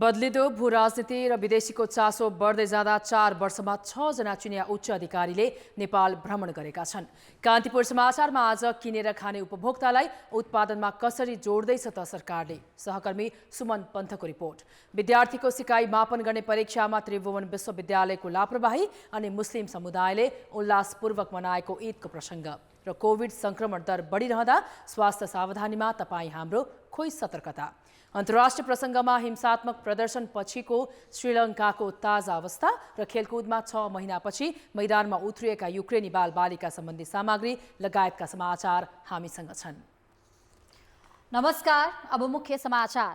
बदलिदो भू राजनीति र विदेशीको चासो बढ्दै जाँदा 4 वर्षमा 6 जना चुनिया उच्च अधिकारीले नेपाल भ्रमण गरेका छन्। कान्तिपुर समाचारमा आज किनेर खाने उपभोक्तालाई उत्पादनमा कसरी जोड्दैछ त सरकारले, सहकर्मी सुमन पन्थको रिपोर्ट। विद्यार्थीको सिकाइ मापन गर्ने परीक्षामा त्रिभुवन विश्वविद्यालयको लापरवाही अनि मुस्लिम समुदायले उल्लासपूर्वक मनाएको ईदको प्रसङ्ग र कोभिड संक्रमण दर बढिरहँदा स्वास्थ्य सावधानीमा तपाईँ हाम्रो खोइ सतर्कता। अन्तर्राष्ट्रिय प्रसङ्गमा हिंसात्मक प्रदर्शन पछिको श्रीलङ्काको ताजा अवस्था र खेलकुदमा 6 महिनापछि मैदानमा उत्रिएका युक्रेनी बालबालिका सम्बन्धी सामग्री लगायतका समाचार हामीसँग छन्। नमस्कार, अब मुख्य समाचार।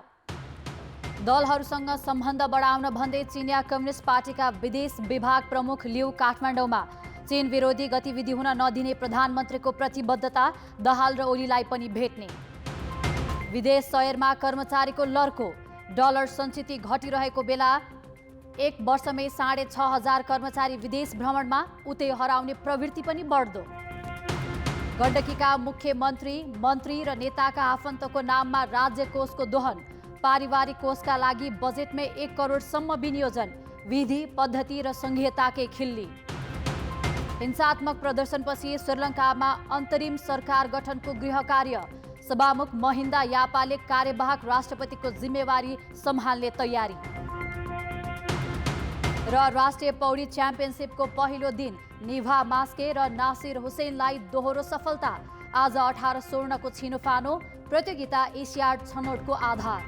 दलहरूसँग सम्बन्ध बढाउन भन्दै चिनिया कम्युनिस्ट पार्टीका विदेश विभाग प्रमुख लिउ काठमाडौँमा। चीन विरोधी गतिविधि हुन नदिने प्रधानमन्त्रीको प्रतिबद्धता, दाहाल र ओलीलाई पनि भेट्ने। विदेश शहरमा कर्मचारीको लर्को, डलर सञ्चित घटिरहेको बेला 1 वर्षमै 6,500 कर्मचारी विदेश भ्रमणमा, उतै हराउने प्रवृत्ति पनि बढ्दो। गण्डकीका मुख्यमन्त्री, मन्त्री र नेताका आफन्तको नाममा राज्य कोषको दोहन, पारिवारिक कोषका लागि बजेटमै 1 करोडसम्म विनियोजन, विधि पद्धति र संघीयताकै खिल्ली। हिंसात्मक प्रदर्शनपछि श्रीलङ्कामा अन्तरिम सरकार गठनको गृह कार्य, सभामुख महिन्दा यापाले कार्यवाहक राष्ट्रपतिको जिम्मेवारी सम्हाल्ने तयारी। र राष्ट्रिय पौडी च्याम्पियनसिपको पहिलो दिन निभा मास्के र नासिर हुसैनलाई दोहोरो सफलता। आज 18 स्वर्णको छिनोफानो, प्रतियोगिता एसियाड छनौटको आधार।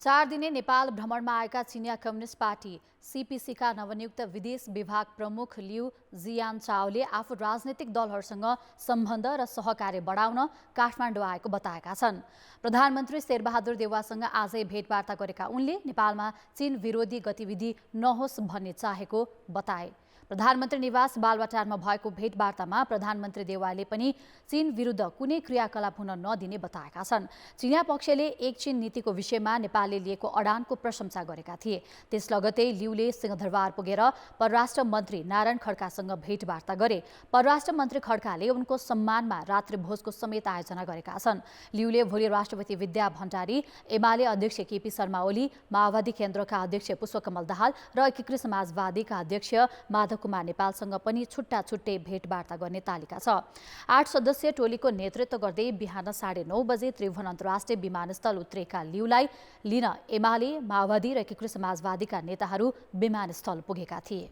4 दिने नेपाल भ्रमणमा आएका चिनिया कम्युनिस्ट पार्टी सीपीसीका नवनियुक्त विदेश विभाग प्रमुख लिउ जियानचाओले आफू राजनैतिक दलहरूसँग सम्बन्ध र सहकार्य बढाउन काठमाडौँ आएको बताएका छन्। प्रधानमन्त्री शेरबहादुर देउवासँग आजै भेटवार्ता गरेका उनले नेपालमा चीन विरोधी गतिविधि नहोस् भन्ने चाहेको बताए। प्रधानमन्त्री निवास बालवाटारमा भएको भेटवार्तामा प्रधानमन्त्री देउवाले पनि चीन विरुद्ध कुनै क्रियाकलाप हुन नदिने बताएका छन्। चिनिया पक्षले एक चीन नीतिको विषयमा नेपालले लिएको अडानको प्रशंसा गरेका थिए। त्यस लगतै लिउले सिंहदरबार पुगेर परराष्ट्र मन्त्री नारायण खड्कासँग भेटवार्ता गरे। परराष्ट्र मन्त्री खड्काले उनको सम्मानमा रात्रिभोजको समेत आयोजना गरेका छन्। लिउले भोलि राष्ट्रपति विद्या भण्डारी, एमाले अध्यक्ष केपी शर्मा ओली, माओवादी केन्द्रका अध्यक्ष पुष्पकमल दाहाल र एकीकृत समाजवादीका अध्यक्ष माधव कुमार नेपालसँग पनि छुट्टा छुट्टै भेटवार्ता गर्ने तालिका छ। 8 सदस्यीय टोलीको नेतृत्व गर्दै बिहान 9:30 बजे त्रिभुवन अन्तर्राष्ट्रिय विमानस्थल उत्रेका लिउलाई लिन एमाले, माओवादी र एकीकृत समाजवादीका नेताहरू विमानस्थल पुगेका थिए।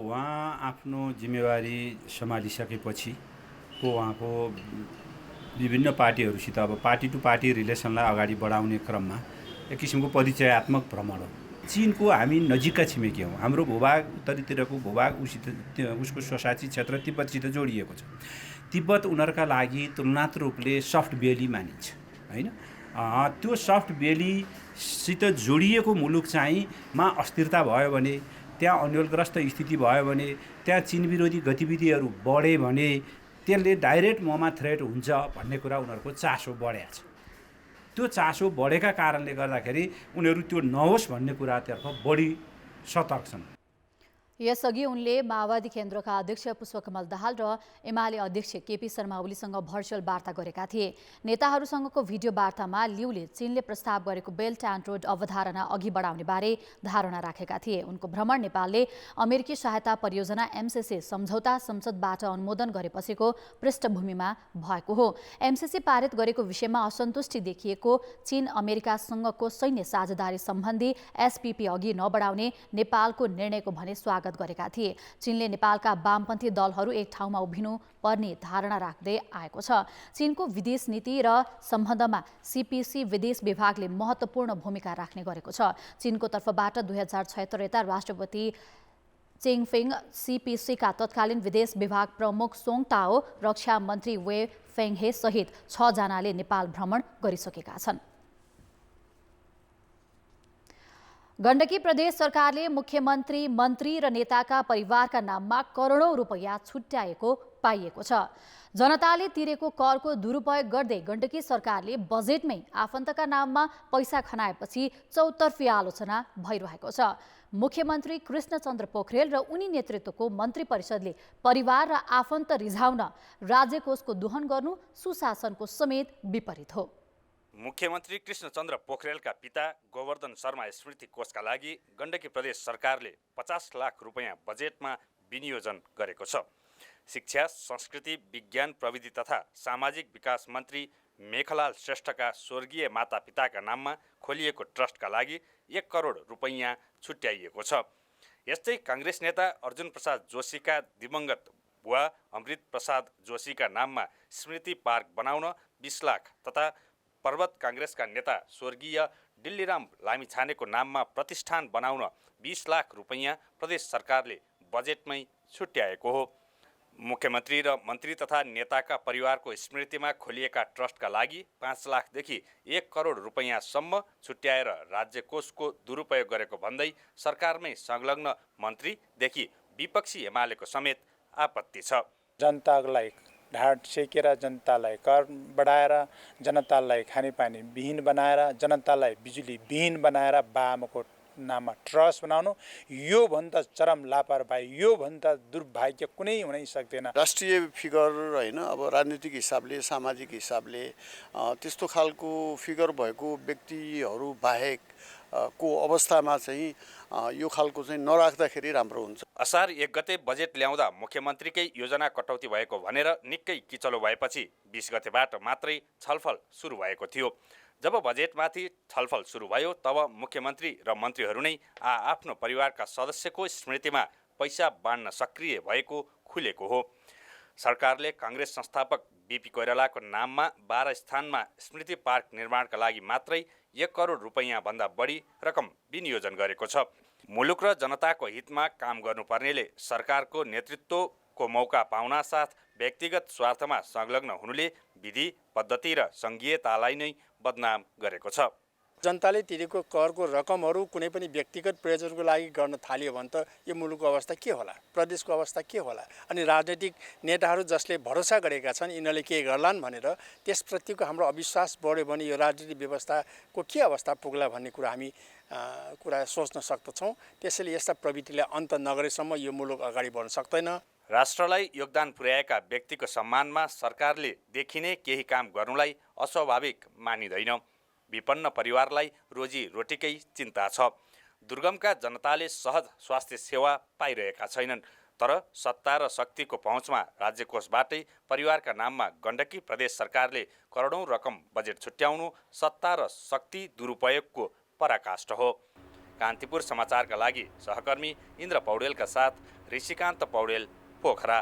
उहाँ आफ्नो जिम्मेवारी सम्हालिसकेपछि उहाँको विभिन्न पार्टीहरूसित अब पार्टी टु पार्टी रिलेसनलाई अगाडि बढाउने क्रममा एक किसिमको परिचयात्मक भ्रमण हो। चीनको हामी नजिकका छिमेकी हौँ। हाम्रो भूभाग उत्तरतिरको भूभाग उसको स्वशासी क्षेत्र तिब्बतसित जोडिएको छ। तिब्बत उनीहरूका लागि तुलनात्मक रूपले सफ्ट बेली मानिन्छ, होइन? त्यो सफ्ट बेलीसित जोडिएको मुलुक चाहिँ मा अस्थिरता भयो भने, त्यहाँ अन्यलग्रस्त स्थिति भयो भने, त्यहाँ चीन विरोधी गतिविधिहरू बढे भने त्यसले डाइरेक्ट ममा थ्रेट हुन्छ भन्ने कुरा उनीहरूको चासो बढेको छ। त्यो चासो बढेका कारणले गर्दाखेरि उनीहरू त्यो नहोस् भन्ने कुरातर्फ बढी सतर्क छन्। यसअघि उनले माओवादी केन्द्रका अध्यक्ष पुष्पकमल दाहाल र एमाले अध्यक्ष केपी शर्मा ओलीसँग भर्चुअल वार्ता गरेका थिए। नेताहरूसँगको भिडियो वार्तामा लिउले चीनले प्रस्ताव गरेको बेल्ट एन्ड रोड अवधारणा अघि बढाउने बारे धारणा राखेका थिए। उनको भ्रमण नेपालले अमेरिकी सहायता परियोजना एमसीसी सम्झौता संसदबाट अनुमोदन गरेपछिको पृष्ठभूमिमा भएको हो। एमसीसी पारित गरेको विषयमा असन्तुष्टि देखिएको चीन अमेरिकासँगको सैन्य साझेदारी सम्बन्धी एसपीपी अघि नबढाउने नेपालको निर्णयको भने स्वागत गरेका थिए। चीनले नेपालका वामपन्थी दलहरू एक ठाउँमा उभिनु पर्ने धारणा राख्दै आएको छ। चीनको विदेश नीति र सम्बन्धमा सीपीसी विदेश विभागले महत्त्वपूर्ण भूमिका राख्ने गरेको छ। चीनको तर्फबाट 2076 यता राष्ट्रपति चेङफेङ, सीपीसीका तत्कालीन विदेश विभाग प्रमुख सोङ ताओ, रक्षा मन्त्री वे फेङहे सहित 6 जनाले नेपाल भ्रमण गरिसकेका छन्। गण्डकी प्रदेश सरकारले मुख्यमन्त्री, मन्त्री र नेताका परिवारका नाममा करोडौँ रुपैयाँ छुट्याएको पाइएको छ। जनताले तिरेको करको दुरुपयोग गर्दै गण्डकी सरकारले बजेटमै आफन्तका नाममा पैसा खनाएपछि चौतर्फी आलोचना भइरहेको छ। मुख्यमन्त्री कृष्णचन्द्र पोखरेल र उनी नेतृत्वको मन्त्री परिषदले परिवार र आफन्त रिझाउन राज्य कोषको दोहन गर्नु सुशासनको समेत विपरीत हो। मुख्यमन्त्री कृष्णचन्द्र पोखरेलका पिता गोवर्धन शर्मा स्मृति कोषका लागि गण्डकी प्रदेश सरकारले 50 लाख रुपैयाँ बजेटमा विनियोजन गरेको छ। शिक्षा, संस्कृति, विज्ञान, प्रविधि तथा सामाजिक विकास मन्त्री मेखलाल श्रेष्ठका स्वर्गीय मातापिताका नाममा खोलिएको ट्रस्टका लागि 1 करोड रुपैयाँ छुट्याइएको छ। यस्तै काङ्ग्रेस नेता अर्जुन प्रसाद जोशीका दिवंगत बुवा अमृत प्रसाद जोशीका नाममा स्मृति पार्क बनाउन 20 लाख तथा पर्वत काङ्ग्रेसका नेता स्वर्गीय डिल्लीराम लामिछानेको नाममा प्रतिष्ठान बनाउन 20 लाख रुपैयाँ प्रदेश सरकारले बजेटमै छुट्याएको हो। मुख्यमन्त्री र मन्त्री तथा नेताका परिवारको स्मृतिमा खोलिएका ट्रस्टका लागि 5 लाखदेखि 1 करोड रुपैयाँसम्म छुट्याएर राज्य कोषको दुरुपयोग गरेको भन्दै सरकारमै संलग्न मन्त्रीदेखि विपक्षी एमालेको समेत आपत्ति छ। जनतालाई ढाड सेकेर, जनतालाई कर बढाएर, जनतालाई खानेपानी विहीन बनाएर, जनतालाई बिजुली विहीन बनाएर बाआमाको नाममा ट्रस्ट बनाउनु, यो भन्दा चरम लापरवाही, यो भन्दा दुर्भाग्य कुनै हुनै सक्दैन। राष्ट्रिय फिगर होइन, अब राजनीतिक हिसाबले, सामाजिक हिसाबले त्यस्तो खालको फिगर भएको व्यक्तिहरू बाहेक को अवस्थामा चाहिँ यो खालको चाहिँ नराख्दाखेरि राम्रो हुन्छ। असार 1 गते बजेट ल्याउँदा मुख्यमन्त्रीकै योजना कटौती भएको भनेर निकै किचलो भएपछि 20 गतेबाट मात्रै छलफल सुरु भएको थियो। जब बजेटमाथि छलफल सुरु भयो तब मुख्यमन्त्री र मन्त्रीहरू नै आफ्नो परिवारका सदस्यको स्मृतिमा पैसा बाँड्न सक्रिय भएको खुलेको हो। सरकारले काङ्ग्रेस संस्थापक बीपी कोइरालाको नाममा 12 स्थानमा स्मृति पार्क निर्माणका लागि मात्रै 1 करोड रुपैयाँ भन्दा बढी रकम विनियोजन गरेको छ। मुलुक र जनताको हितमा काम गर्नुपर्नेले सरकारको नेतृत्वको मौका पाउनासाथ व्यक्तिगत स्वार्थमा संलग्न हुनुले विधि, पद्धति र सङ्घीयतालाई नै बदनाम गरेको छ। जनताले तिरेको करको रकमहरू कुनै पनि व्यक्तिगत प्रयोजनको लागि गर्न थाल्यो भने त यो मुलुकको अवस्था के होला, प्रदेशको अवस्था के होला? अनि राजनीतिक नेताहरू जसले भरोसा गरेका छन् यिनीहरूले के गर्लान् भनेर त्यसप्रतिको हाम्रो अविश्वास बढ्यो भने यो राजनीतिक व्यवस्थाको के अवस्था पुग्ला भन्ने कुरा हामी सोच्न सक्दछौँ। त्यसैले यस्ता प्रवृत्तिलाई अन्त नगरेसम्म यो मुलुक अगाडि बढ्न सक्दैन। राष्ट्रलाई योगदान पुर्याएका व्यक्तिको सम्मानमा सरकारले देखिने केही काम गर्नुलाई अस्वाभाविक मानिँदैन। विपन्न परिवारलाई रोजी रोटीकै चिन्ता छ। दुर्गमका जनताले सहज स्वास्थ्य सेवा पाइरहेका छैनन्, तर सत्ता र शक्तिको पहुँचमा राज्य कोषबाटै परिवारका नाममा गण्डकी प्रदेश सरकारले करोडौँ रकम बजेट छुट्याउनु सत्ता र शक्ति दुरुपयोगको पराकाष्ठ हो। कान्तिपुर समाचारका लागि सहकर्मी इन्द्र पौडेलका साथ ऋषिकान्त पौडेल, पोखरा।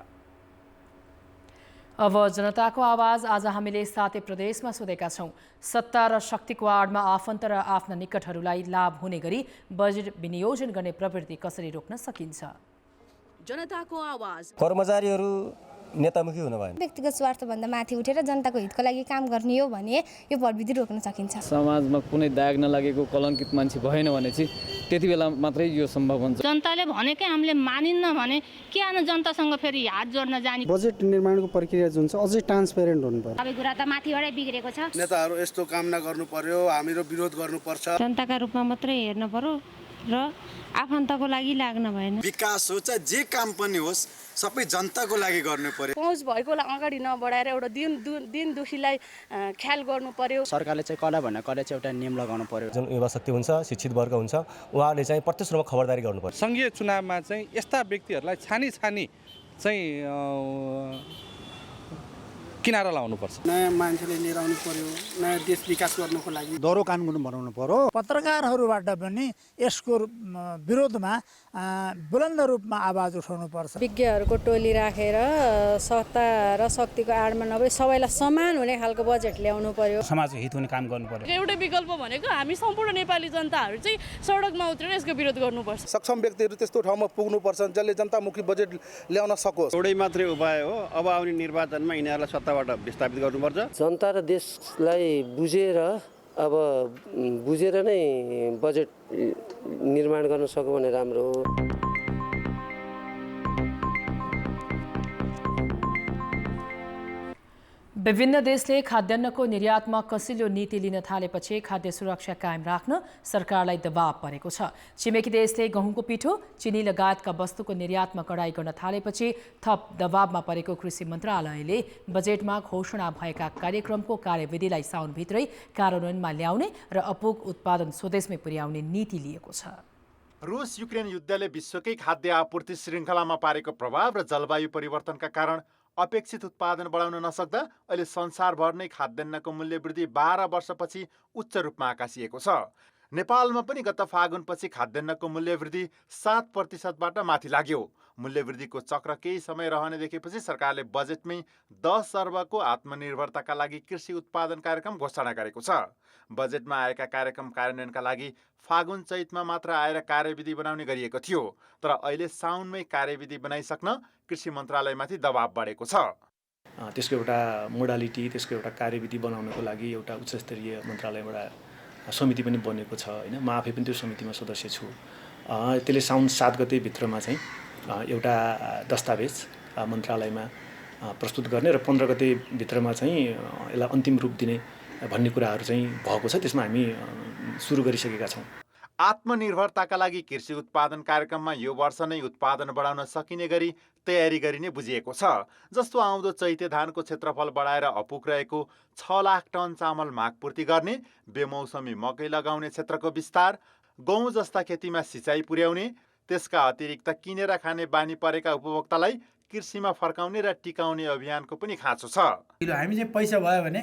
अब जनताको आवाज आज हामीले सातै प्रदेशमा सोधेका छौँ। सत्ता र शक्तिको आडमा आफन्त र आफ्ना निकटहरूलाई लाभ हुने गरी बजेट विनियोजन गर्ने प्रवृत्ति कसरी रोक्न सकिन्छ? जनताको आवाज। कर्मचारीहरू नेतामुखी हुन भएन। व्यक्तिगत स्वार्थभन्दा माथि उठेर जनताको हितको लागि काम गर्ने हो भने यो प्रवृत्ति रोक्न सकिन्छ। समाजमा कुनै दाग नलागेको कलङ्कित मान्छे भएन भने चाहिँ त्यति बेला मात्रै यो सम्भव हुन्छ। जनताले भनेकै हामीले मानिन्न भने के आउनु जनतासँग फेरि हात जोड्न जाने? बजेट निर्माणको प्रक्रिया जुन छ अझै ट्रान्सपेरेन्ट हुनु पर्यो। सबै कुरा त माथिबाटै बिग्रेको छ। नेताहरू यस्तो काम नगर्नु पर्यो, हामीहरू विरोध गर्नुपर्छ। जनताका रूपमा मात्रै हेर्नु पर्यो र आफन्तको लागि लाग्न भएन। विकास हो चाहे जे काम पनि होस् सबै जनताको लागि गर्नु पर्यो। पहुँच भएकोलाई अगाडि नबढाएर एउटा दिन दुखीलाई ख्याल गर्नु पर्यो। सरकारले चाहिँ कडा भन्दा कडा चाहिँ एउटा नियम लगाउनु पर्यो। जुन युवा शक्ति हुन्छ, शिक्षित वर्ग हुन्छ, उहाँहरूले चाहिँ प्रत्यक्ष रूपमा खबरदारी गर्नुपर्छ। सङ्घीय चुनावमा चाहिँ यस्ता व्यक्तिहरूलाई छानी चाहिँ किनारा लाउनुपर्छ। नयाँ मान्छेले लिएर आउनु पर्यो, नयाँ देश विकास गर्नको लागि दोहोरो कानुन बनाउनु पर्यो। पत्रकारहरूबाट पनि यसको विरोधमा बुलन्द रूपमा आवाज उठाउनु पर्छ। विज्ञहरूको टोली राखेर सत्ता र शक्तिको आडमा नभई सबैलाई समान हुने खालको बजेट ल्याउनु पर्यो। समाजको हित हुने काम गर्नु पर्यो। एउटै विकल्प भनेको हामी सम्पूर्ण नेपाली जनताहरू चाहिँ सडकमा उत्रेर यसको विरोध गर्नुपर्छ। सक्षम व्यक्तिहरू त्यस्तो ठाउँमा पुग्नुपर्छ जसले जनतामुखी बजेट ल्याउन सकोस्। एउटै मात्रै उपाय हो, अब आउने निर्वाचनमा यिनीहरूलाई सत्ताबाट विस्थापित गर्नुपर्छ। जनता र देशलाई बुझेर अब बुझेर नै बजेट निर्माण गर्न सक्यो भने राम्रो हो। विभिन्न देशले खाद्यान्नको निर्यातमा कसिलो नीति लिन थालेपछि खाद्य सुरक्षा कायम राख्न सरकारलाई दबाव परेको छ। छिमेकी देशले गहुँको पिठो, चिनी लगायतका वस्तुको निर्यातमा कडाई गर्न थालेपछि थप दबावमा परेको कृषि मन्त्रालयले बजेटमा घोषणा भएका कार्यक्रमको कार्यविधिलाई साउनभित्रै कार्यान्वयनमा ल्याउने र अपुग उत्पादन स्वदेशमै पुर्याउने नीति लिएको छ। रुस युक्रेन युद्धले विश्वकै खाद्य आपूर्ति श्रृङ्खलामा पारेको प्रभाव र जलवायु परिवर्तनका कारण अपेक्षित उत्पादन बढाउन नसक्दा अहिले संसारभर नै खाद्यान्नको मूल्य वृद्धि 12 वर्षपछि उच्च रूपमा आकाशिएको छ। नेपालमा पनि गत फागुनपछि खाद्यान्नको मूल्य वृद्धि 7%बाट माथि लाग्यो। मूल्य वृद्धिको चक्र केही समय रहने देखेपछि सरकारले बजेटमै 10 अर्बको आत्मनिर्भरताका लागि कृषि उत्पादन कार्यक्रम घोषणा गरेको छ। बजेटमा आएका कार्यक्रम कार्यान्वयनका लागि फागुन चैतमा मात्र आएर कार्यविधि बनाउने गरिएको थियो, तर अहिले साउनमै कार्यविधि बनाइसक्न कृषि मन्त्रालयमाथि दबाव बढेको छ। त्यसको एउटा मोडालिटी, त्यसको एउटा कार्यविधि बनाउनको लागि एउटा उच्चस्तरीय मन्त्रालयबाट समिति पनि बनेको छ हैन। म आफै पनि त्यो समितिमा सदस्य छु। त्यसले साउन 7 गते भित्रमा चाहिँ एउटा दस्तावेज मन्त्रालयमा प्रस्तुत गर्ने र 15 गते भित्रमा चाहिँ यसलाई अन्तिम रूप दिने भन्ने कुराहरू चाहिँ भएको छ। त्यसमा हामी सुरु गरिसकेका छौँ। आत्मनिर्भरताका लागि कृषि उत्पादन कार्यक्रममा यो वर्ष नै उत्पादन बढाउन सकिने गरी तयारी गरिने बुझिएको छ। जस्तो आउँदो चैते धानको क्षेत्रफल बढाएर अपुग रहेको 6 लाख टन चामल मागपूर्ति गर्ने, बेमौसमी मकै लगाउने क्षेत्रको विस्तार, गहुँ जस्ता खेतीमा सिँचाइ पुर्याउने, त्यसका अतिरिक्त किनेर खाने बानी परेका उपभोक्तालाई कृषिमा फर्काउने र टिकाउने अभियानको पनि खाँचो छ। हामी चाहिँ पैसा भयो भने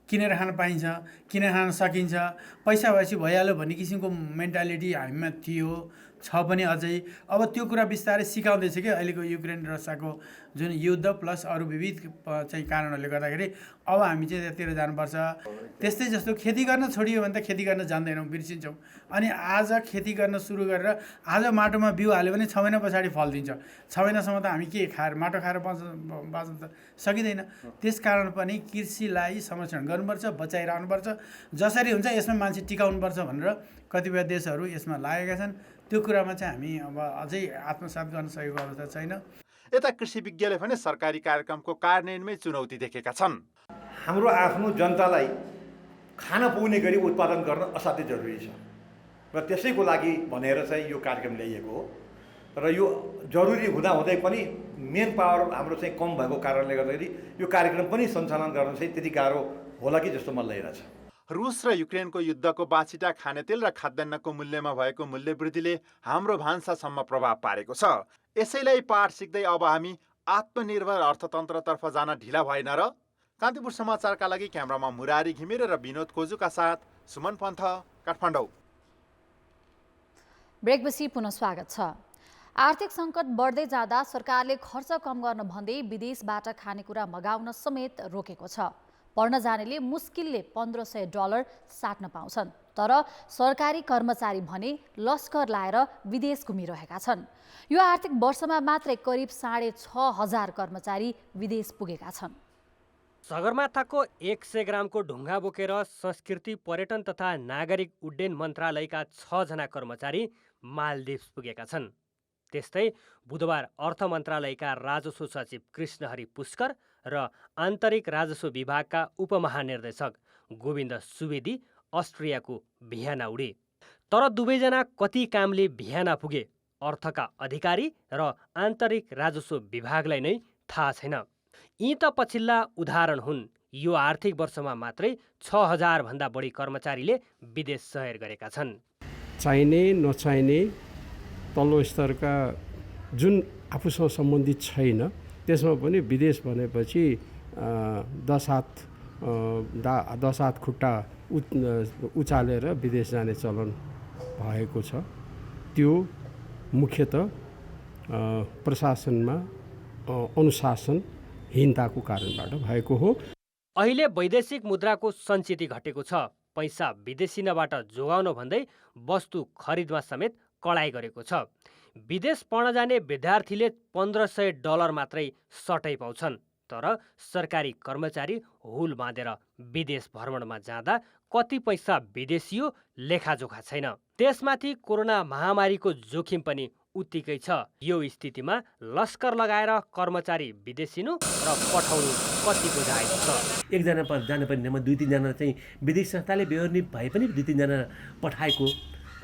किनेर खान पाइन्छ, किनेर खान सकिन्छ, पैसा भएपछि भइहाल्यो भन्ने किसिमको मेन्टालिटी हामीमा थियो, छ पनि अझै। अब त्यो कुरा बिस्तारै सिकाउँदैछ कि अहिलेको युक्रेन रसियाको जुन युद्ध प्लस अरू विविध चाहिँ कारणहरूले गर्दाखेरि अब हामी चाहिँ त्यतिर जानुपर्छ। त्यस्तै जस्तो खेती गर्न छोडियो भने त खेती गर्न जान्दैनौँ, बिर्सिन्छौँ। अनि आज खेती गर्न सुरु गरेर आज माटोमा बिउ हाल्यो भने 6 महिना पछाडि फल दिन्छ। 6 महिनासम्म त हामी के खाएर माटो खाएर बाँच्न त सकिँदैन। त्यस कारण पनि कृषिलाई संरक्षण गर्नुपर्छ, बचाइरहनुपर्छ। जसरी हुन्छ यसमा मान्छे टिकाउनुपर्छ भनेर कतिपय देशहरू यसमा लागेका छन्। त्यो कुरामा चाहिँ हामी अब अझै आत्मसात गर्न सकेको अवस्था छैन। यता कृषि विज्ञले पनि सरकारी कार्यक्रमको कार्यान्वयनमै चुनौती देखेका छन्। हाम्रो आफ्नो जनतालाई खान पुग्ने गरी उत्पादन गर्न असाध्यै जरुरी छ र त्यसैको लागि भनेर चाहिँ यो कार्यक्रम ल्याइएको हो। र यो जरुरी हुँदाहुँदै पनि मेन पावर हाम्रो चाहिँ कम भएको कारणले गर्दाखेरि यो कार्यक्रम पनि सञ्चालन गर्न चाहिँ त्यति गाह्रो होला कि जस्तो मलाई लागिरहेछ। रुस र युक्रेनको युद्धको बाछिटा खानेतेल र खाद्यान्नको मूल्यमा भएको मूल्य वृद्धिले हाम्रो भान्सासम्म प्रभाव पारेको छ। यसैलाई पाठ सिक्दै अब हामी आत्मनिर्भर अर्थतन्त्रतर्फ जान ढिला भएन र? कान्तिपुर समाचारका लागि क्यामेरामा मुरारी घिमिरे र विनोद कोजुका साथ सुमन पन्थ, काठमाडौँ। ब्रेकपछि पुनः स्वागत छ। आर्थिक सङ्कट बढ्दै जाँदा सरकारले खर्च कम गर्न भन्दै विदेशबाट खानेकुरा मगाउन समेत रोकेको छ। पढ्न जानेले मुस्किलले $1500 साट्न पाउँछन्, तर सरकारी कर्मचारी भने लस्कर लाएर विदेश घुमिरहेका छन्। यो आर्थिक वर्षमा मात्रै करिब 6500 कर्मचारी विदेश पुगेका छन्। सगरमाथाको 100 ग्रामको ढुङ्गा बोकेर संस्कृति, पर्यटन तथा नागरिक उड्डयन मन्त्रालयका 6 जना कर्मचारी मालदिप्स पुगेका छन्। त्यस्तै बुधबार अर्थ मन्त्रालयका राजस्व सचिव कृष्णहरि पुष्कर र आन्तरिक राजस्व विभागका उपमहानिर्देशक गोविन्द सुवेदी अस्ट्रियाको भियना उडे। तर दुवैजना कति कामले भियना पुगे अर्थका अधिकारी र आन्तरिक राजस्व विभागलाई नै थाहा छैन। यी त पछिल्ला उदाहरण हुन्। यो आर्थिक वर्षमा मात्रै 6000 भन्दा बढी कर्मचारीले विदेश सहेर गरेका छन्। चाहिने नचाहिने तल्लो स्तरका जुन आफूसँग सम्बन्धित छैन त्यसमा पनि विदेश भनेपछि 10 हात खुट्टा उचालेर विदेश जाने चलन भएको छ। त्यो मुख्यतः प्रशासनमा अनुशासनहीनताको कारणबाट भएको हो। अहिले वैदेशिक मुद्राको सञ्चिति घटेको छ। पैसा विदेशिनबाट जोगाउन भन्दै वस्तु खरिदमा समेत कडाई गरेको छ। विदेश पढ्न जाने विद्यार्थीले $1500 मात्रै सटै पाउँछन्। तर सरकारी कर्मचारी हुल बाँधेर विदेश भ्रमणमा जाँदा कति पैसा विदेशियो लेखाजोखा छैन। त्यसमाथि कोरोना महामारीको जोखिम पनि उत्तिकै छ। यो स्थितिमा लस्कर लगाएर कर्मचारी विदेशिनु र पठाउनु कतिको जायज छ? एकजना जान पर्ने ठाउँमा 2-3 चाहिँ विदेश संस्थाले बेहोर्ने भए पनि 2-3 पठाएको,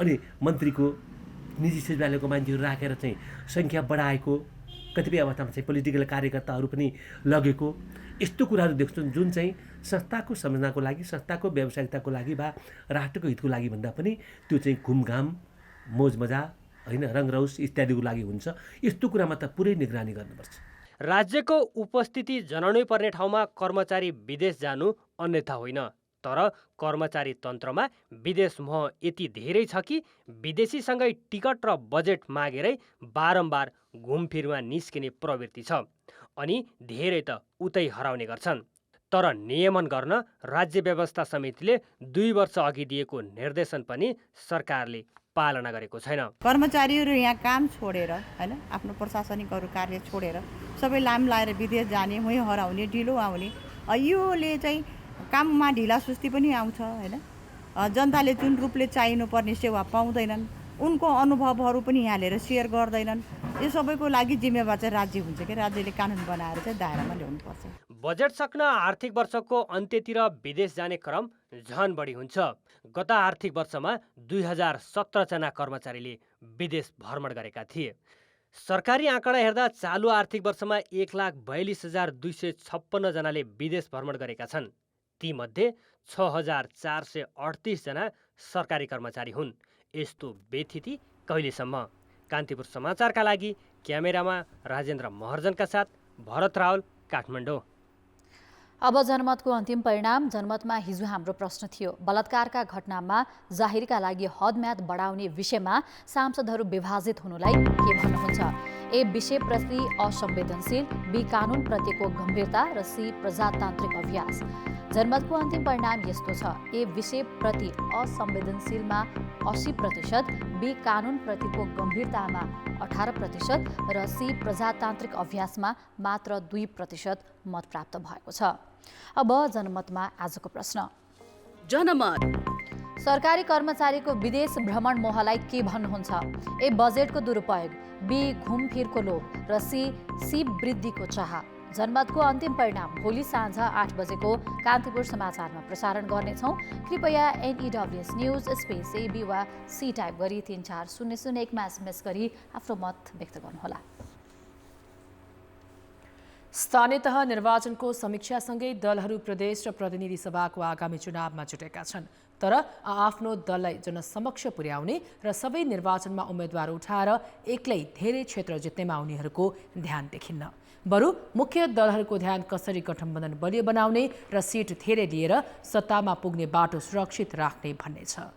अनि मन्त्रीको निजी सचिवालयको मान्छेहरू राखेर चाहिँ सङ्ख्या बढाएको, कतिपय अवस्थामा चाहिँ पोलिटिकल कार्यकर्ताहरू पनि लगेको, यस्तो कुराहरू देख्छौँ जुन चाहिँ संस्थाको संरचनाको लागि, संस्थाको व्यावसायिकताको लागि वा राष्ट्रको हितको लागि भन्दा पनि त्यो चाहिँ घुमघाम, मोजमजा, होइन, रङरौस इत्यादिको लागि हुन्छ। यस्तो कुरामा त पुरै निगरानी गर्नुपर्छ। राज्यको उपस्थिति जनाउनै पर्ने ठाउँमा कर्मचारी विदेश जानु अन्यथा होइन, तर कर्मचारी तन्त्रमा विदेश मोह यति धेरै छ कि विदेशीसँगै टिकट र बजेट मागेरै बारम्बार घुमफिरमा निस्किने प्रवृत्ति छ, अनि धेरै त उतै हराउने गर्छन्। तर नियमन गर्न राज्य व्यवस्था समितिले 2 वर्ष अघि दिएको निर्देशन पनि सरकारले पालना गरेको छैन। कर्मचारीहरू यहाँ काम छोडेर, होइन, आफ्नो प्रशासनिक अरू कार्य छोडेर सबै लाम लाएर विदेश जाने, वहीँ हराउने, ढिलो आउने, योले चाहिँ काममा ढिला सुस्ती पनि आउँछ, होइन। जनताले जुन रूपले चाहिनुपर्ने सेवा पाउँदैनन्, उनको अनुभवहरू पनि यहाँ लिएर सेयर गर्दैनन्। यो सबैको लागि जिम्मेवार चाहिँ राज्य हुन्छ कि राज्यले कानुन बनाएर चाहिँ दायरामा ल्याउनुपर्छ। बजेट सक्न आर्थिक वर्षको अन्त्यतिर विदेश जाने क्रम झन बढी हुन्छ। गत आर्थिक वर्षमा 2017 जना कर्मचारीले विदेश भ्रमण गरेका थिए। सरकारी आँकडा हेर्दा चालु आर्थिक वर्षमा 1,42,256 जनाले विदेश भ्रमण गरेका छन्। तीमध्ये 6,438 जना सरकारी कर्मचारी हुन्। यस्तो बेथिति कहिलेसम्म? कान्तिपुर समाचारका लागि क्यामेरामा राजेन्द्र महर्जनका साथ भरत रावल, काठमाडौँ। अब जनमतको अन्तिम परिणाम। जनमतमा हिजो हाम्रो प्रश्न थियो, बलात्कारका घटनामा जाहिरका लागि हदम्याद बढाउने विषयमा सांसदहरू विभाजित हुनुलाई के भन्नुहुन्छ? ए, विषयप्रति असंवेदनशील, बी, कानुन प्रतिको गम्भीरता र सी, प्रजातान्त्रिक अभ्यास। जनमतको अन्तिम परिणाम यस्तो छ: ए, विषयप्रति असंवेदनशीलमा 80%, बी, कानुन प्रतिको गम्भीरतामा 18% र सी, प्रजातान्त्रिक अभ्यासमा मात्र 2% मत प्राप्त भएको छ। अब जनमतमा आजको प्रश्न। जनमत: सरकारी कर्मचारीको विदेश भ्रमण मोहलाई के भन्नुहुन्छ? ए, बजेटको दुरुपयोग, बी, घुमफिरको लोभ र सी, सीप वृद्धिको चाह। जनमतको अन्तिम परिणाम भोलि साँझ 8 बजेको कान्तिपुर समाचारमा प्रसारण गर्नेछौँ। कृपया NEWS न्युज स्पेस AB वा सी टाइप गरी 34001मा SMS गरी आफ्नो मत व्यक्त गर्नुहोला। स्थानीय तह निर्वाचनको समीक्षासँगै दलहरू प्रदेश र प्रतिनिधि सभाको आगामी चुनावमा जुटेका छन्। तर आफ्नो दललाई जनसमक्ष पुर्याउने र सबै निर्वाचनमा उम्मेद्वार उठाएर एक्लै धेरै क्षेत्र जित्नेमा उनीहरूको ध्यान देखिन्न। बरु मुख्य दलहरूको ध्यान कसरी गठबन्धन बलियो बनाउने र सिट धेरै लिएर सत्तामा पुग्ने बाटो सुरक्षित राख्ने भन्ने छ।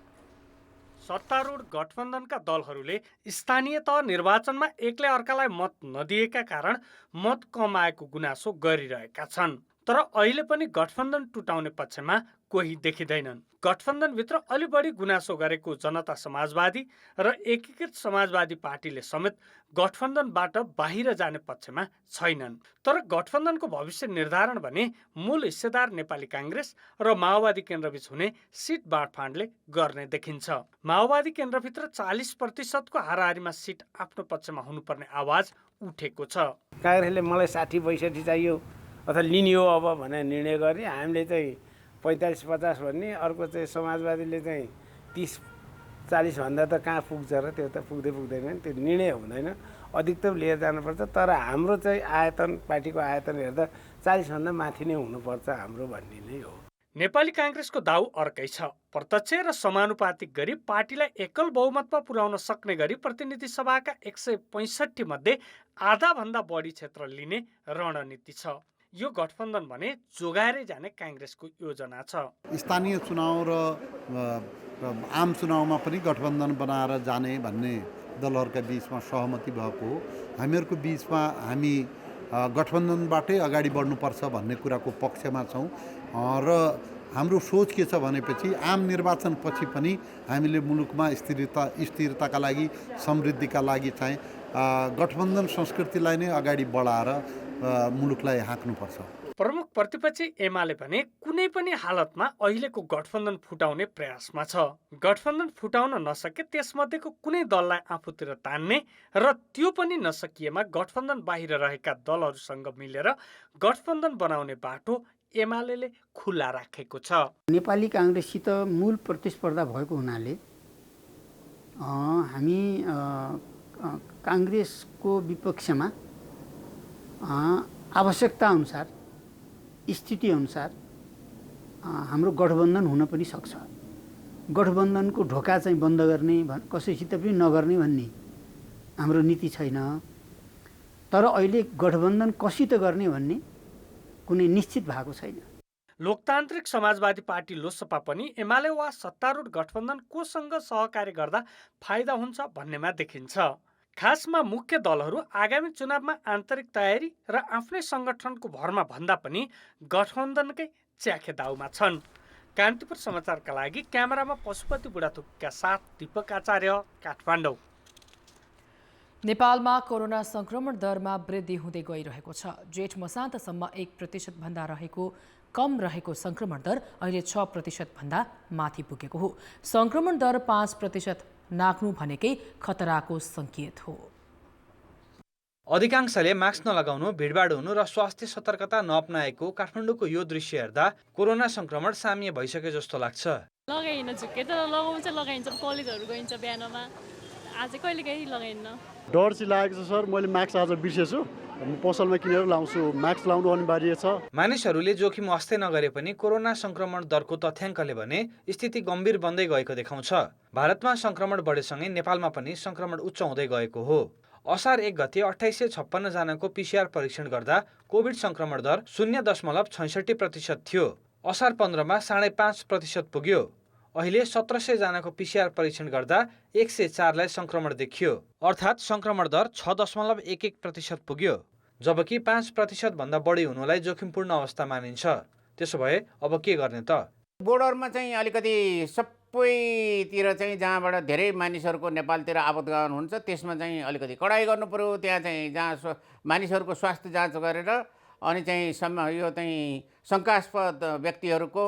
सत्तारूढ गठबन्धनका दलहरूले स्थानीय तह निर्वाचनमा एक्लै अर्कालाई मत नदिएका कारण मत कम आएको गुनासो गरिरहेका छन्। तर अहिले पनि गठबन्धन टुटाउने पक्षमा कोही देखिँदैनन्। गठबन्धनभित्र अलि बढी गुनासो गरेको जनता समाजवादी र एकीकृत समाजवादी पार्टीले समेत गठबन्धनबाट बाहिर जाने पक्षमा छैनन्। तर गठबन्धनको भविष्य निर्धारण भने मूल हिस्सेदार नेपाली काङ्ग्रेस र माओवादी केन्द्रबीच हुने सिट बाँडफाँडले गर्ने देखिन्छ। माओवादी केन्द्रभित्र 40%को हाराहारीमा सिट आफ्नो पक्षमा हुनुपर्ने आवाज उठेको छ। काङ्ग्रेसले मलाई 60-65 चाहियो अथवा लिने हो अब भनेर निर्णय गर्ने, हामीले चाहिँ 45-50 भन्ने, अर्को चाहिँ समाजवादीले चाहिँ 30-40 भन्दा त कहाँ पुग्छ र त्यो त पुग्दैन, त्यो निर्णय हुँदैन, अधिकतम लिएर जानुपर्छ। तर हाम्रो चाहिँ आयतन, पार्टीको आयतन हेर्दा 40 भन्दा माथि नै हुनुपर्छ हाम्रो भन्ने नै हो। नेपाली काङ्ग्रेसको दाउ अर्कै छ। प्रत्यक्ष र समानुपातिक गरी पार्टीलाई एकल बहुमतमा पुर्याउन सक्ने गरी प्रतिनिधि सभाका 165 मध्ये आधाभन्दा बढी क्षेत्र लिने रणनीति छ। यो गठबन्धन भने जोगाएरै जाने काङ्ग्रेसको योजना छ। स्थानीय चुनाव र आम चुनावमा पनि गठबन्धन बनाएर जाने भन्ने दलहरूका बीचमा सहमति भएको हो। हामीहरूको बीचमा हामी गठबन्धनबाटै अगाडि बढ्नुपर्छ भन्ने कुराको पक्षमा छौँ र हाम्रो सोच के छ भनेपछि आम निर्वाचनपछि पनि हामीले मुलुकमा स्थिरताका लागि, समृद्धिका लागि चाहिँ गठबन्धन संस्कृतिलाई नै अगाडि बढाएर मुलुकलाई हाँक्नुपर्छ। प्रमुख प्रतिपक्षी एमाले भने कुनै पनि हालतमा अहिलेको गठबन्धन फुटाउने प्रयासमा छ। गठबन्धन फुटाउन नसके त्यसमध्येको कुनै दललाई आफूतिर तान्ने र त्यो पनि नसकिएमा गठबन्धन बाहिर रहेका दलहरूसँग मिलेर गठबन्धन बनाउने बाटो एमाले खुला राखेको छ। नेपाली काङ्ग्रेससित मूल प्रतिस्पर्धा भएको हुनाले हामी काङ्ग्रेसको विपक्षमा आवश्यकता अनुसार स्थिति अनुसार हाम्रो गठबन्धन हुन पनि सक्छ। गठबन्धनको ढोका चाहिँ बन्द गर्ने कसैसित पनि नगर्ने भन्ने हाम्रो नीति छैन। तर अहिले गठबन्धन कसित गर्ने भन्ने कुनै निश्चित भएको छैन। लोकतान्त्रिक समाजवादी पार्टी लोसपा पनि एमाले वा सत्तारूढ गठबन्धन कोसँग सहकार्य गर्दा फाइदा हुन्छ भन्नेमा देखिन्छ। खासमा मुख्य दलहरू आगामी चुनावमा आन्तरिक तयारी र आफ्नै सङ्गठनको भरमा भन्दा पनि गठबन्धनकै च्याखे दाउमा छन्। कान्तिपुर समाचारका लागि क्यामेरामा पशुपति बुढाथोकीका साथ दीपक आचार्य, काठमाडौँ। नेपालमा कोरोना संक्रमण दरमा वृद्धि हुँदै गइरहेको छ। जेठ मसान्तसम्म 1% भन्दा कम रहेको संक्रमण दर अहिले 6% भन्दा माथि पुगेको हो। संक्रमण दर 5% नाग्नु भनेकै खतराको सङ्केत हो। अधिकांशले मास्क नलगाउनु, भिडभाड हुनु र स्वास्थ्य सतर्कता नअपनाएको काठमाडौँको यो दृश्य हेर्दा कोरोना संक्रमण साम्य भइसके जस्तो लाग्छ। लगाइन झुक्के तर लगाउँछ, लगाइन्छ। कलेजहरू गइन्छ बिहानमा, आज कहिले कहीँ लगाइन्न। डर चाहिँ लागेको छ सर। मैले मास्क आज बिर्सेछु, म पसलमा किनेर लाउँछु। मास्क लाउनु अनिवार्य छ। मानिसहरूले जोखिम वास्ते नगरे पनि कोरोना संक्रमण दरको तथ्याङ्कले भने स्थिति गम्भीर बन्दै गएको देखाउँछ। भारतमा संक्रमण बढेसँगै नेपालमा पनि संक्रमण उच्च हुँदै गएको हो। असार 1 गते 2856 जनाको PCR परीक्षण गर्दा कोभिड संक्रमण दर 0.66% थियो। असार 15 मा 5.5% पुग्यो। अहिले 1700 जनाको PCR परीक्षण गर्दा 104 लाई संक्रमण देखियो। अर्थात् संक्रमण दर 6.11% पुग्यो। जबकि 5% भन्दा बढी हुनुलाई जोखिमपूर्ण अवस्था मानिन्छ। त्यसो भए अब के गर्ने त? बोर्डरमा चाहिँ अलिकति सबैतिर चाहिँ जहाँबाट धेरै मानिसहरूको नेपालतिर आवागमन हुन्छ त्यसमा चाहिँ अलिकति कडाइ गर्नु पर्यो। त्यहाँ चाहिँ जहाँ मानिसहरूको स्वास्थ्य जाँच गरेर अनि चाहिँ यो चाहिँ शङ्कास्पद व्यक्तिहरूको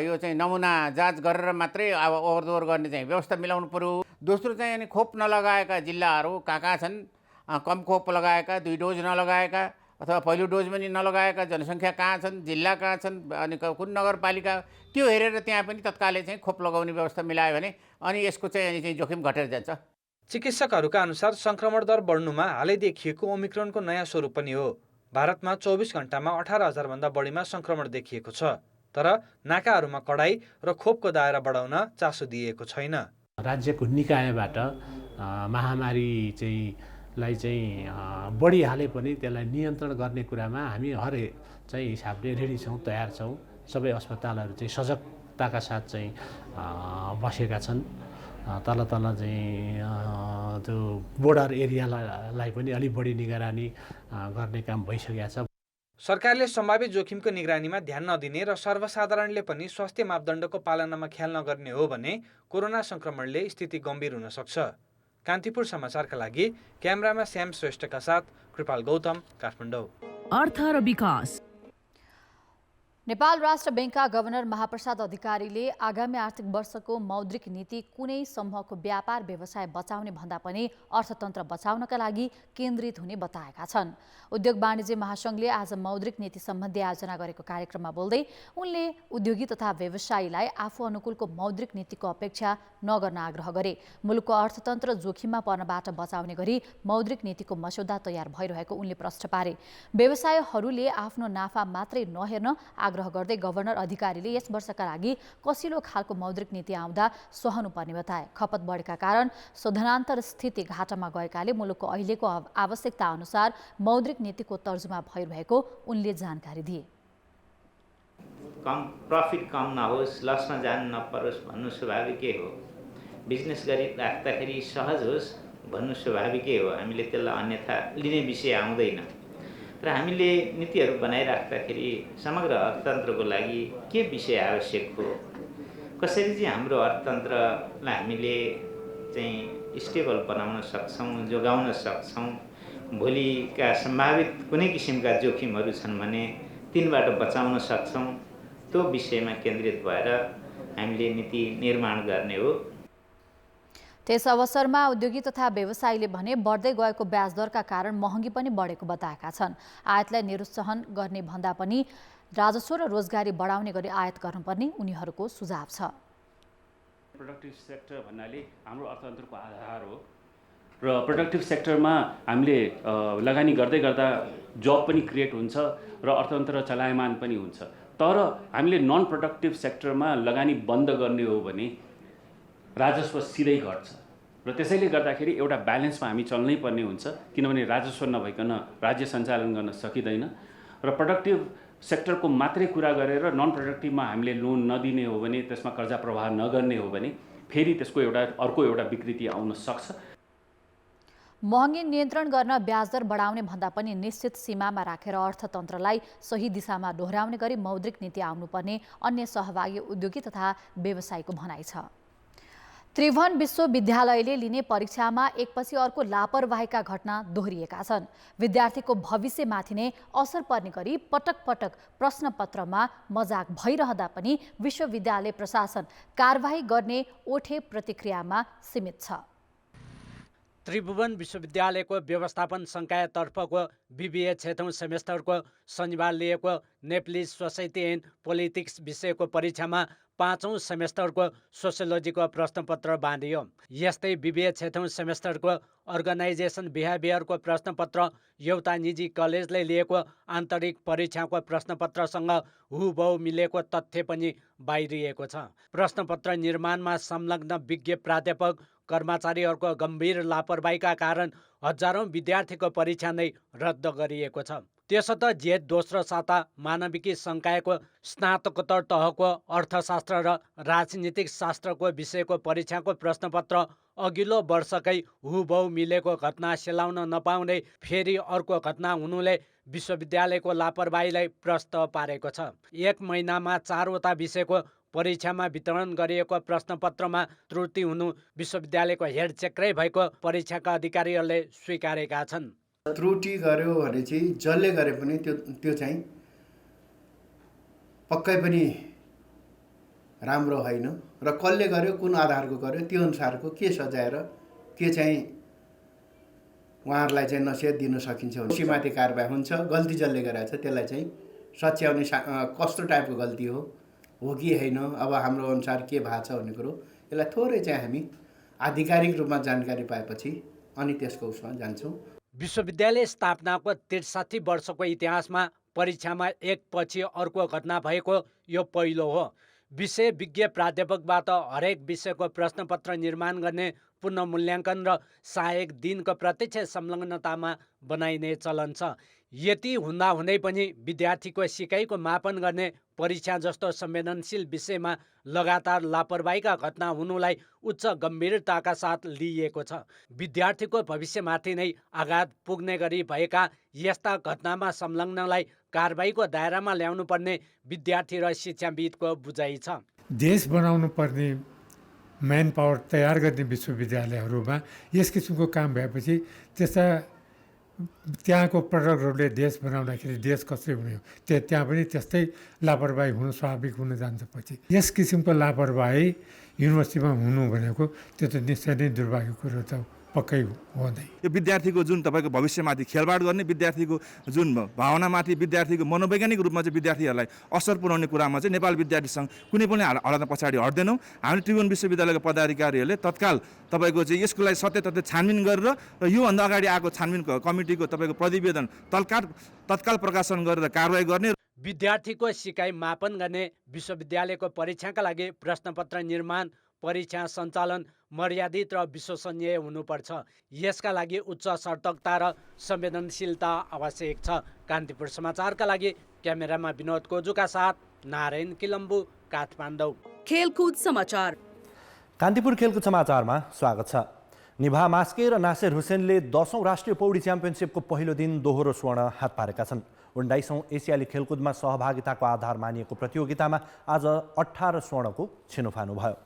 यो चाहिँ नमुना जाँच गरेर मात्रै अब ओहोरदोहोर गर्ने चाहिँ व्यवस्था मिलाउनु पर्यो। दोस्रो चाहिँ अनि खोप नलगाएका जिल्लाहरू कहाँ छन्, कम खोप लगाएका, 2 डोज नलगाएका अथवा पहिलो डोज पनि नलगाएका जनसङ्ख्या कहाँ छन्, जिल्ला कहाँ छन्, अनि कुन नगरपालिका, त्यो हेरेर त्यहाँ पनि तत्कालै चाहिँ खोप लगाउने व्यवस्था मिलायो भने अनि यसको चाहिँ जोखिम घटेर जान्छ। चिकित्सकहरूका अनुसार संक्रमण दर बढ्नुमा हालै देखिएको ओमिक्रोनको नयाँ स्वरूप पनि हो। भारतमा 24 घण्टामा 18,000 भन्दा बढीमा संक्रमण देखिएको छ। तर नाकाहरूमा कडाई र खोपको दायरा बढाउन चासो दिएको छैन। राज्यको निकायबाट महामारी लाई चाहिँ बढिहाले पनि त्यसलाई नियन्त्रण गर्ने कुरामा हामी हर चाहिँ हिसाबले रेडी छौँ, तयार छौँ। सबै अस्पतालहरू चाहिँ सजगताका साथ चाहिँ बसेका छन्। तल चाहिँ त्यो बोर्डर एरियालाई पनि अलिक बढी निगरानी गर्ने काम भइसकेको छ। सरकारले सम्भावित जोखिमको निगरानीमा ध्यान नदिने र सर्वसाधारणले पनि स्वास्थ्य मापदण्डको पालनामा ख्याल नगर्ने हो भने कोरोना संक्रमणले स्थिति गम्भीर हुन सक्छ। कान्तिपुर समाचारका लागि क्यामेरामा श्याम श्रेष्ठका साथ कृपाल गौतम, काठमाडौँ। अर्थ र विकास। नेपाल राष्ट्र बैंकका गभर्नर महाप्रसाद अधिकारीले आगामी आर्थिक वर्षको मौद्रिक नीति कुनै समूहको व्यापार व्यवसाय बचाउने भन्दा पनि अर्थतन्त्र बचाउनका लागि केन्द्रित हुने बताएका छन्। उद्योग वाणिज्य महासंघले आज मौद्रिक नीति सम्बन्धी आयोजना गरेको कार्यक्रममा बोल्दै उनले उद्योगी तथा व्यवसायीलाई आफू अनुकूलको मौद्रिक नीतिको अपेक्षा नगर्न आग्रह गरे। मुलुकको अर्थतन्त्र जोखिममा पर्नबाट बचाउने गरी मौद्रिक नीतिको मस्यौदा तयार भइरहेको उनले प्रश्न पारे। व्यवसायीहरूले आफ्नो नाफा मात्रै नहेर्न आग्रह गर्दै गभर्नर अधिकारीले यस वर्षका लागि कसिलो खालको मौद्रिक नीति आउँदा सहनुपर्ने बताए। खपत बढेका कारण शोधनान्तर स्थिति घाटामा गएकाले मुलुकको अहिलेको आवश्यकता अनुसार मौद्रिक नीतिको तर्जुमा भइरहेको उनले जानकारी दिए। प्रफिट कम नहोस्, लसमा जानु नपरोस् भन्नु स्वाभाविकै हो। बिजनेस गरिराख्दाखेरि सहज होस् भन्नु स्वाभाविकै हो। हामीले त्यसलाई अन्यथा लिने विषय आउँदैन। र हामीले नीतिहरू बनाइराख्दाखेरि समग्र अर्थतन्त्रको लागि के विषय आवश्यक हो, कसरी चाहिँ हाम्रो अर्थतन्त्रलाई हामीले चाहिँ स्टेबल बनाउन सक्छौँ, जोगाउन सक्छौँ, भोलिका सम्भावित कुनै किसिमका जोखिमहरू छन् भने तिनबाट बचाउन सक्छौँ त्यो विषयमा केन्द्रित भएर हामीले नीति निर्माण गर्ने हो। त्यस अवसरमा उद्योगी तथा व्यवसायीले भने बढ्दै गएको ब्याज दरका कारण महँगी पनि बढेको बताएका छन्। आयातलाई निरुत्साहन गर्ने भन्दा पनि राजस्व र रोजगारी बढाउने गरी आयात गर्नुपर्ने उनीहरूको सुझाव छ। प्रोडक्टिभ सेक्टर भन्नाले हाम्रो अर्थतन्त्रको आधार हो र प्रोडक्टिभ सेक्टरमा हामीले लगानी गर्दै गर्दा जब पनि क्रिएट हुन्छ र अर्थतन्त्र चलायमान पनि हुन्छ। तर हामीले नन प्रोडक्टिभ सेक्टरमा लगानी बन्द गर्ने हो भने राजस्व सिधै घट्छ र त्यसैले गर्दाखेरि एउटा ब्यालेन्समा हामी चल्नै पर्ने हुन्छ, किनभने राजस्व नभइकन राज्य सञ्चालन गर्न सकिँदैन। र प्रोडक्टिभ सेक्टरको मात्रै कुरा गरेर नन प्रोडक्टिभमा हामीले लोन नदिने हो भने, त्यसमा कर्जा प्रवाह नगर्ने हो भने फेरि त्यसको अर्को एउटा विकृति आउन सक्छ। महँगी नियन्त्रण गर्न ब्याज दर बढाउने भन्दा पनि निश्चित सीमामा राखेर अर्थतन्त्रलाई सही दिशामा दोहोऱ्याउने गरी मौद्रिक नीति आउनुपर्ने अन्य सहभागी उद्योगी तथा व्यवसायीको भनाइ छ। त्रिभुवन विश्वविद्यालयले लिने परीक्षामा एकपछि अर्को लापरवाहीका घटना दोहोरिएका छन्। विद्यार्थीको भविष्यमाथि नै असर पर्ने गरी पटक पटक प्रश्नपत्रमा मजाक भइरहँदा पनि विश्वविद्यालय प्रशासन कारबाही गर्ने ओठे प्रतिक्रियामा सीमित छ। त्रिभुवन विश्वविद्यालयको व्यवस्थापन संकायतर्फको BBA 6औं सेमेस्टरको शनिबार लिएको नेप्लिज सोसाइटी एन्ड पोलिटिक्स विषयको परीक्षामा 5औं सेमेस्टरको सोसियोलोजीको प्रश्नपत्र बाँडियो। यस्तै BBA 6औं सेमेस्टरको अर्गनाइजेसन बिहेभियरको प्रश्नपत्र एउटा निजी कलेजले लिएको आन्तरिक परीक्षाको प्रश्नपत्रसँग हुबहु मिलेको तथ्य पनि बाहिरिएको छ। प्रश्नपत्र निर्माणमा संलग्न विज्ञ प्राध्यापक कर्मचारीहरूको गम्भीर लापरवाहीका कारण हजारौं विद्यार्थीको परीक्षा नै रद्द गरिएको छ। त्यसो त जेठ दोस्रो साता मानविकी संकायको स्नातकोत्तर तहको अर्थशास्त्र र राजनीतिक शास्त्रको विषयको परीक्षाको प्रश्नपत्र अघिल्लो वर्षकै हुबहु मिलेको घटना सेलाउन नपाउने फेरि अर्को घटना हुनुले विश्वविद्यालयको लापरवाहीलाई प्रष्ट पारेको छ। एक महिनामा 4वटा विषयको परीक्षामा वितरण गरिएको प्रश्नपत्रमा त्रुटि हुनु विश्वविद्यालयको हेड चेक्रै भएको परीक्षाका अधिकारीहरूले स्वीकारेका छन्। त्रुटि गर्यो भने चाहिँ जसले गरे पनि त्यो चाहिँ पक्कै पनि राम्रो होइन र कसले गर्यो, कुन आधारको गर्यो, त्यो अनुसारको के सजाएर के चाहिँ उहाँहरूलाई चाहिँ नसिहत दिन सकिन्छ भने सीमाती कारबाही हुन्छ। गल्ती जसले गरेको छ त्यसलाई चाहिँ सच्याउने कस्तो टाइपको गल्ती हो कि होइन, अब हाम्रो अनुसार के भएको छ भन्ने कुरो यसलाई थोरै चाहिँ हामी आधिकारिक रूपमा जानकारी पाएपछि अनि त्यसको उसमा जान्छौँ। विश्वविद्यालय स्थापनाको 63 वर्षको इतिहासमा परीक्षामा एकपछि अर्को घटना भएको यो पहिलो हो। विषय विज्ञ प्राध्यापकबाट हरेक विषयको प्रश्नपत्र निर्माण गर्ने पुनर्मूल्याङ्कन र सहायक दिनको प्रत्यक्ष संलग्नतामा बनाइने चलन छ। यति हुँदाहुँदै पनि विद्यार्थीको सिकाइको मापन गर्ने परीक्षा जस्तो संवेदनशील विषयमा लगातार लापरवाहीका घटना हुनुलाई उच्च गम्भीरताका साथ लिइएको छ। विद्यार्थीको भविष्यमाथि नै आघात पुग्ने गरी भएका यस्ता घटनामा संलग्नलाई कारबाहीको दायरामा ल्याउनु पर्ने विद्यार्थी र शिक्षाविदको बुझाइ छ। देश बनाउनु पर्ने म्यान पावर तयार गर्ने विश्वविद्यालयहरूमा यस किसिमको काम भएपछि त्यस्ता त्यहाँको प्रडक्टहरूले देश बनाउँदाखेरि देश कसरी हुने हो, त्यहाँ पनि त्यस्तै लापरवाही हुनु स्वाभाविक हुन जान्छ। पछि यस किसिमको लापरवाही युनिभर्सिटीमा हुनु भनेको त्यो त निश्चय नै दुर्भाग्यको कुरो त पक्कै हुँदै। यो विद्यार्थीको जुन तपाईँको भविष्यमाथि खेलबाड गर्ने, विद्यार्थीको जुन भावनामाथि, विद्यार्थीको मनोवैज्ञानिक रूपमा चाहिँ विद्यार्थीहरूलाई असर पुर्याउने कुरामा चाहिँ नेपाल विद्यार्थी सङ्घ कुनै पनि हालतमा पछाडि हट्दैनौँ। हामीले त्रिभुवन विश्वविद्यालयको पदाधिकारीहरूले तत्काल तपाईँको चाहिँ यसको लागि सत्य तथ्य छानबिन गरेर र योभन्दा अगाडि आएको छानबिन कमिटीको तपाईँको प्रतिवेदन तत्काल प्रकाशन गरेर कारवाही गर्ने। विद्यार्थीको सिकाइ मापन गर्ने विश्वविद्यालयको परीक्षाका लागि प्रश्नपत्र निर्माण, परीक्षा सञ्चालन मर्यादित र विश्वसनीय हुनुपर्छ। यसका लागि उच्च सतर्कता र संवेदनशीलता आवश्यक छ। कान्तिपुर समाचारका लागि क्यामेरामा विनोद कोजुका साथ नारायण किलम्बु, काठमाडौँ। खेलकुद समाचार। कान्तिपुर खेलकुद समाचारमा स्वागत छ। निभा मास्के र नासिर हुसेनले 10औं राष्ट्रिय पौडी च्याम्पियनसिपको पहिलो दिन दोहोरो स्वर्ण हात पारेका छन्। 19औं एसियाली खेलकुदमा सहभागिताको आधार मानिएको प्रतियोगितामा आज 18 स्वर्णको छिनोफानो भयो।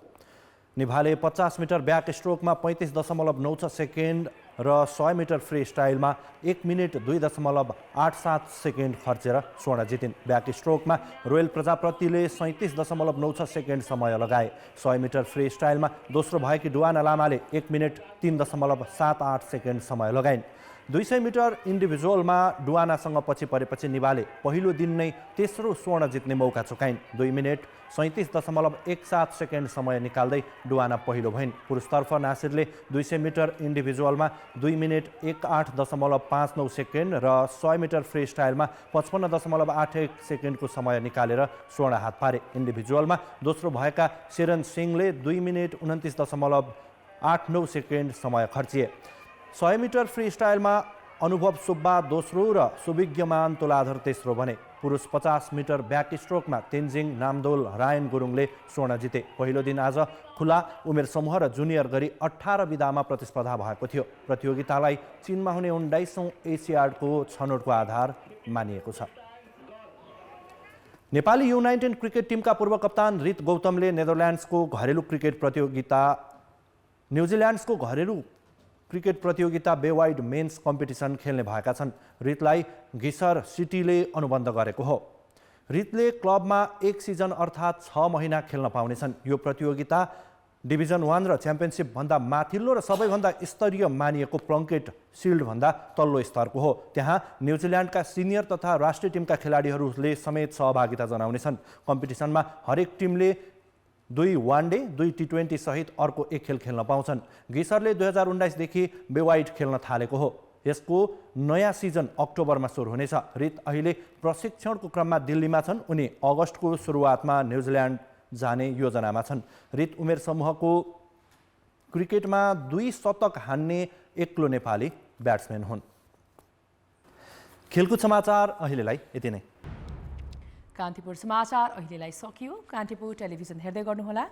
निभाले 50 मिटर ब्याक स्ट्रोकमा 35.96 सेकेन्ड र 100 मिटर फ्री स्टाइलमा 1 मिनेट 2.87 सेकेन्ड खर्चेर स्वर्ण जितिन्। ब्याक स्ट्रोकमा रोयल प्रजापतिले 37.96 सेकेन्ड समय लगाए। 100 मिटर फ्री स्टाइलमा दोस्रो भएकी डुवाना लामाले 1 मिनेट 3.78 सेकेन्ड समय लगाइन्। 200 मिटर इन्डिभिजुअलमा डुवानासँग पछि परेपछि निभाले पहिलो दिन नै तेस्रो स्वर्ण जित्ने मौका चुकाइन्। 2 मिनेट 37.17 सेकेन्ड समय निकाल्दै डुवाना पहिलो भइन्। पुरुषतर्फ नासिरले 200 मिटर इन्डिभिजुअलमा 2 मिनेट 18.59 सेकेन्ड र 100 मिटर फ्री स्टाइलमा 55.81 सेकेन्डको समय निकालेर स्वर्ण हात पारे। इन्डिभिजुअलमा दोस्रो भएका शेरन सिंहले 2 मिनेट 29.89 सेकेन्ड समय खर्चिए। 100 मिटर फ्री स्टाइलमा अनुभव सुब्बा दोस्रो र सुविज्ञमान तुलाधर तेस्रो बने। पुरुष 50 मिटर ब्याक स्ट्रोकमा तेन्जिङ नामदोल रायन गुरुङले स्वर्ण जिते। पहिलो दिन आज खुला उमेर समूह र जुनियर गरी 18 विधामा प्रतिस्पर्धा भएको थियो। प्रतियोगितालाई चीनमा हुने 19औं एसियाडको छनौटको आधार मानिएको छ। नेपाली U19 क्रिकेट टिमका पूर्व कप्तान रित गौतमले न्युजिल्यान्ड्सको घरेलु क्रिकेट प्रतियोगिता बेवाइड मेन्स कम्पिटिसन खेल्ने भएका छन्। रितलाई घिसर सिटीले अनुबन्ध गरेको हो। रितले क्लबमा 1 सिजन अर्थात् 6 महिना खेल्न पाउनेछन्। यो प्रतियोगिता डिभिजन 1 र च्याम्पियनसिप भन्दा माथिल्लो र सबैभन्दा स्तरीय मानिएको प्लङ्केट सिल्ड भन्दा तल्लो स्तरको हो। त्यहाँ न्युजिल्यान्डका सिनियर तथा राष्ट्रिय टिमका खेलाडीहरूले समेत सहभागिता जनाउनेछन्। कम्पिटिसनमा हरेक टिमले 2 वानडे 2 T20 सहित अर्को 1 खेल खेल्न पाउँछन्। घिसरले 2019 देखि बेवाइड खेल्न थालेको हो। यसको नयाँ सिजन अक्टोबरमा सुरु हुनेछ। रित अहिले प्रशिक्षणको क्रममा दिल्लीमा छन्। उनी अगस्तको सुरुवातमा न्युजिल्यान्ड जाने योजनामा छन्। रित उमेर समूहको क्रिकेटमा 2 शतक हान्ने एक्लो नेपाली ब्याट्सम्यान हुन्। खेलकुद समाचार अहिलेलाई यति नै। कान्तिपुर समाचार अहिलेलाई सकियो। कान्तिपुर टेलिभिजन हेर्दै गर्नुहोला।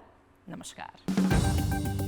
नमस्कार।